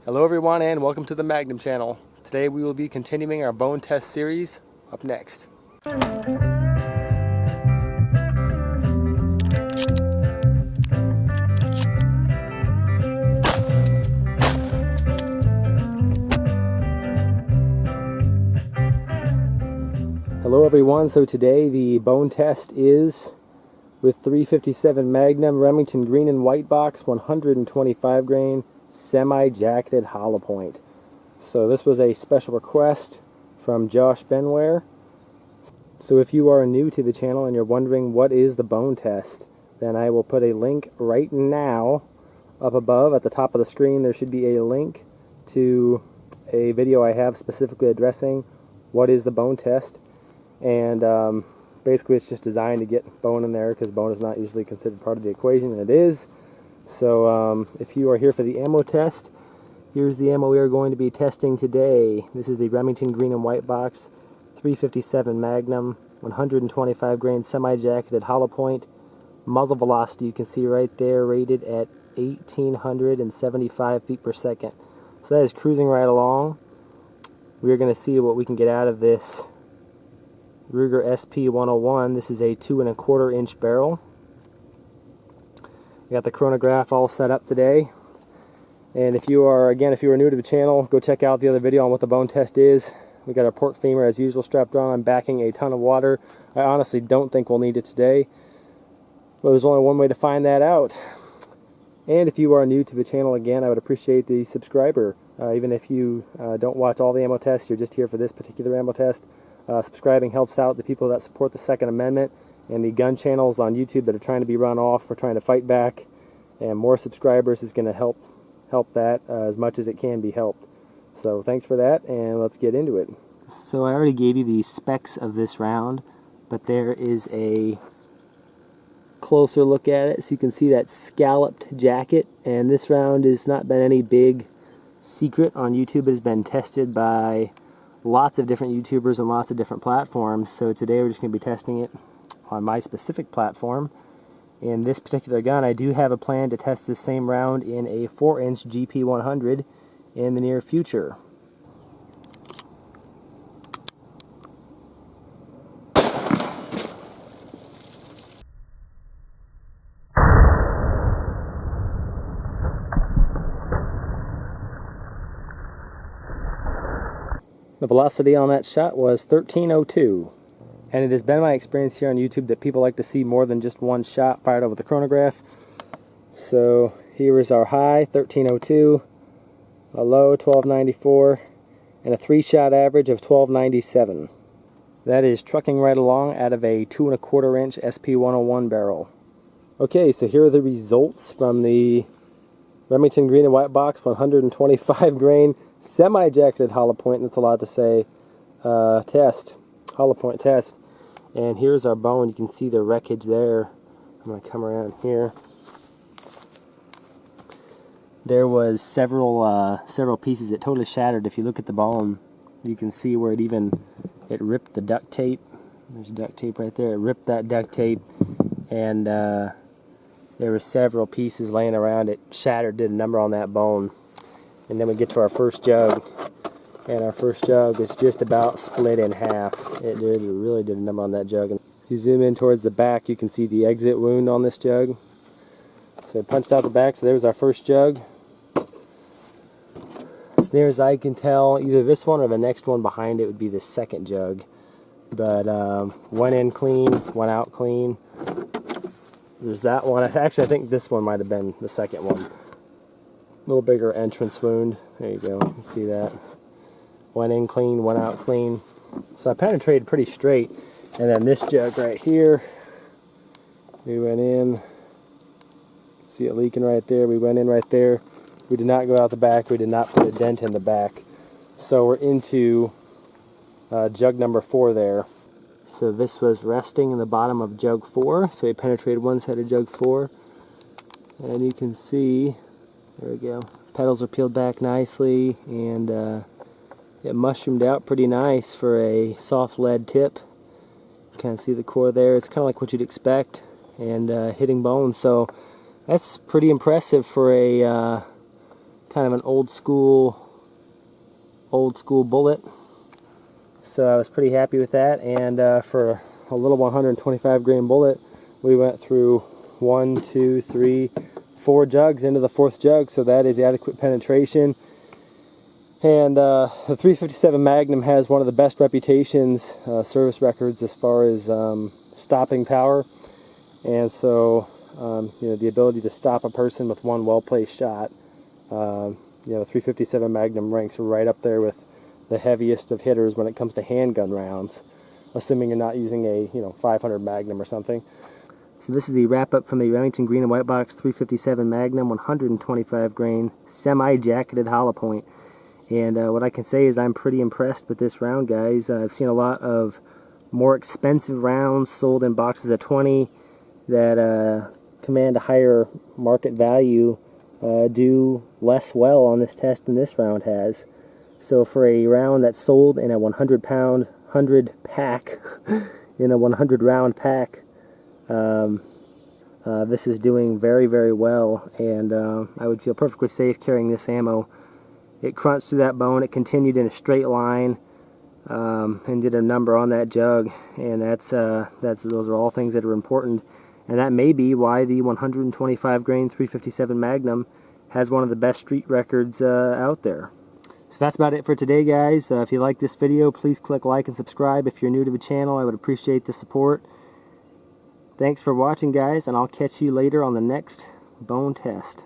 Hello everyone and welcome to the Magnum channel. Today we will be continuing our bone test series. Up next. Hello everyone, so today the bone test is with 357 Magnum Remington green and white box, 125 grain, semi-jacketed hollow point. So this was a special request from Josh Benware. So if you are new to the channel and you're wondering what is the bone test, then I will put a link right now up above at the top of the screen. There should be a link to a video I have specifically addressing what is the bone test. And basically it's just designed to get bone in there because bone is not usually considered part of the equation, and it is. So if you are here for the ammo test, here's the ammo we are going to be testing today. This is the Remington green and white box, 357 Magnum, 125 grain semi-jacketed hollow point. Muzzle velocity you can see right there, rated at 1,875 feet per second. So that is cruising right along. We are going to see what we can get out of this Ruger SP101. This is a 2 1/4 inch barrel. We got the chronograph all set up today. And if you are new to the channel, go check out the other video on what the bone test is. We got our pork femur as usual strapped on. I'm backing a ton of water. I honestly don't think we'll need it today, but there's only one way to find that out. And if you are new to the channel, again, I would appreciate the subscriber. Even if you don't watch all the ammo tests, you're just here for this particular ammo test. Subscribing helps out the people that support the Second Amendment and the gun channels on YouTube that are trying to be run off. We're trying to fight back, and more subscribers is going to help that as much as it can be helped. So thanks for that, and let's get into it. So I already gave you the specs of this round, but there is a closer look at it. So you can see that scalloped jacket, and this round has not been any big secret on YouTube. It has been tested by lots of different YouTubers and lots of different platforms. So today we're just going to be testing it on my specific platform. In this particular gun, I do have a plan to test this same round in a 4-inch GP100 in the near future. The velocity on that shot was 1302. And it has been my experience here on YouTube that people like to see more than just one shot fired over the chronograph. So here is our high, 1302, a low, 1294, and a 3-shot average of 1297. That is trucking right along out of a 2 1/4 inch SP101 barrel. Okay, so here are the results from the Remington green and white box, 125 grain, semi-jacketed hollow point, that's a lot to say, hollow point test. And here's our bone. You can see the wreckage there. I'm going to come around here. There was several pieces that totally shattered. If you look at the bone, you can see where it ripped the duct tape. There's duct tape right there. It ripped that duct tape, and there were several pieces laying around. It shattered, did a number on that bone. And then we get to our first jug, and our first jug is just about split in half. It really did a number on that jug. And if you zoom in towards the back, you can see the exit wound on this jug. So it punched out the back, so there's our first jug. As near as I can tell, either this one or the next one behind it would be the second jug. But went in clean, went out clean. There's that one. Actually, I think this one might have been the second one. A little bigger entrance wound. There you go. You can see that. Went in clean, went out clean. So I penetrated pretty straight. And then this jug right here, we went in. See it leaking right there. We went in right there. We did not go out the back. We did not put a dent in the back. So we're into jug number 4 there. So this was resting in the bottom of jug 4. So we penetrated one side of jug 4. And you can see, there we go, petals are peeled back nicely, and it mushroomed out pretty nice for a soft lead tip. You kind of see the core there. It's kind of like what you'd expect, and hitting bone. So that's pretty impressive for a kind of an old school bullet. So I was pretty happy with that, and for a little 125 grain bullet, we went through 1, 2, 3, 4 jugs into the 4th jug, so that is adequate penetration. And the 357 Magnum has one of the best reputations, service records as far as stopping power, and so you know, the ability to stop a person with one well-placed shot. You know, 357 Magnum ranks right up there with the heaviest of hitters when it comes to handgun rounds, assuming you're not using a 500 Magnum or something. So this is the wrap-up from the Remington Green and White Box 357 Magnum 125 grain semi-jacketed hollow point. And what I can say is I'm pretty impressed with this round, guys. I've seen a lot of more expensive rounds sold in boxes of 20 that command a higher market value do less well on this test than this round has. So for a round that's sold in a 100 pack, in a 100 round pack, this is doing very, very well, and I would feel perfectly safe carrying this ammo. It crunched through that bone, it continued in a straight line, and did a number on that jug, and those are all things that are important, and that may be why the 125 grain 357 Magnum has one of the best street records out there. So that's about it for today, guys. If you like this video, please click like and subscribe. If you're new to the channel, I would appreciate the support. Thanks for watching, guys, and I'll catch you later on the next bone test.